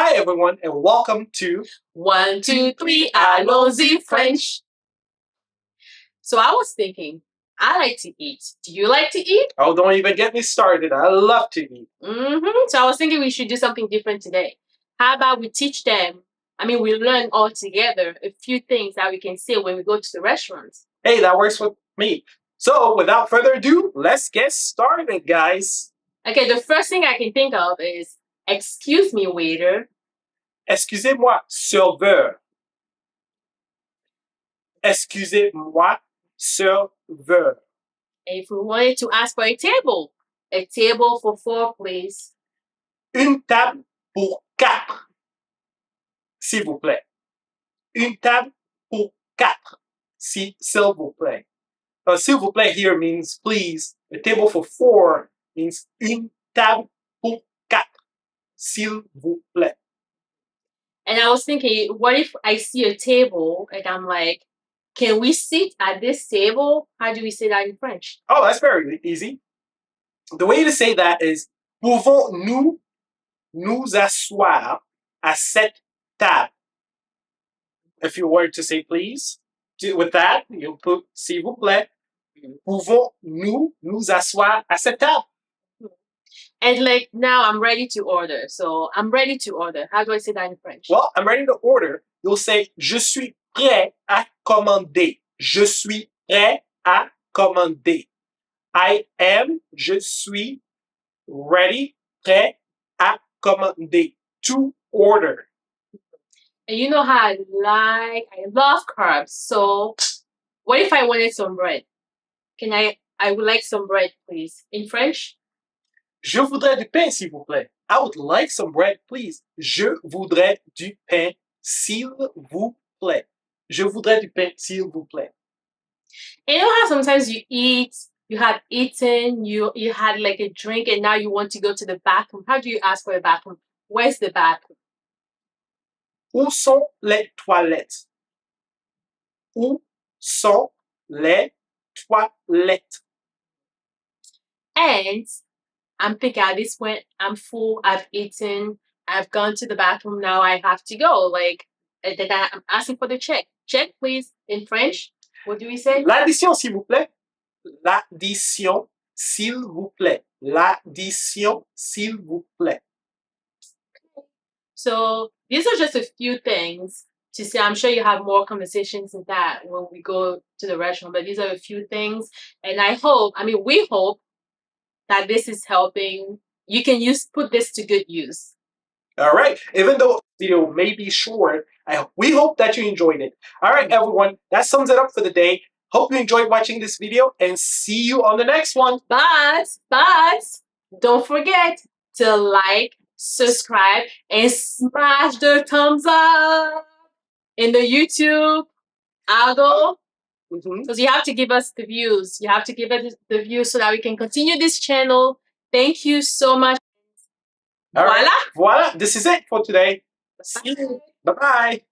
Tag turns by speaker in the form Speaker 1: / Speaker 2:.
Speaker 1: Hi everyone and welcome to
Speaker 2: 1, 2, 3, allons-y French. So I was thinking, I like to eat. Do you like to eat?
Speaker 1: Oh, don't even get me started. I love to eat.
Speaker 2: So I was thinking we should do something different today. How about we teach them, we learn all together a few things that we can say when we go to the restaurants.
Speaker 1: Hey, that works with me. So without further ado, let's get started, guys.
Speaker 2: Okay, the first thing I can think of is, excuse me, waiter.
Speaker 1: Excusez-moi, serveur. Excusez-moi, serveur.
Speaker 2: If we wanted to ask for a table for 4, please.
Speaker 1: Une table pour 4, s'il vous plaît. Une table pour 4, s'il vous plaît. S'il vous plaît here means please. A table for 4 means une table pour 4, s'il vous plaît.
Speaker 2: And I was thinking, what if I see a table and I'm like, can we sit at this table? How do we say that in French?
Speaker 1: Oh, that's very easy. The way to say that is, pouvons-nous nous asseoir à cette table? If you were to say please, with that, you put s'il vous plaît. Pouvons-nous nous asseoir à cette table?
Speaker 2: And like now I'm ready to order. So I'm ready to order. How do I say that in French?
Speaker 1: Well, I'm ready to order. You'll say je suis prêt à commander. Je suis prêt à commander. Je suis ready, prêt à commander. To order.
Speaker 2: And you know how I love carbs. So what if I wanted some bread? I would like some bread, please. In French?
Speaker 1: Je voudrais du pain, s'il vous plaît. I would like some bread, please. Je voudrais du pain, s'il vous plaît. Je voudrais du pain, s'il vous plaît.
Speaker 2: And you know how sometimes you had eaten, you had like a drink, and now you want to go to the bathroom. How do you ask for a bathroom? Where's the bathroom?
Speaker 1: Où sont les toilettes? Où sont les toilettes?
Speaker 2: And I'm thinking at this point, I'm full, I've eaten, I've gone to the bathroom, now I have to go. Like, then I'm asking for the check. Check, please, in French. What do we say?
Speaker 1: L'addition, s'il vous plaît. L'addition, s'il vous plaît. L'addition, s'il vous plaît.
Speaker 2: So these are just a few things to say. I'm sure you have more conversations than that when we go to the restaurant, but these are a few things. And we hope that this is helping. You can put this to good use.
Speaker 1: All right. Even though the video may be short, we hope that you enjoyed it. All right, everyone. That sums it up for the day. Hope you enjoyed watching this video and see you on the next one.
Speaker 2: But don't forget to like, subscribe, and smash the thumbs up in the YouTube algo. Because you have to give us the views. You have to give us the views so that we can continue this channel. Thank you so much.
Speaker 1: All right. Voila. This is it for today. See you. Bye-bye.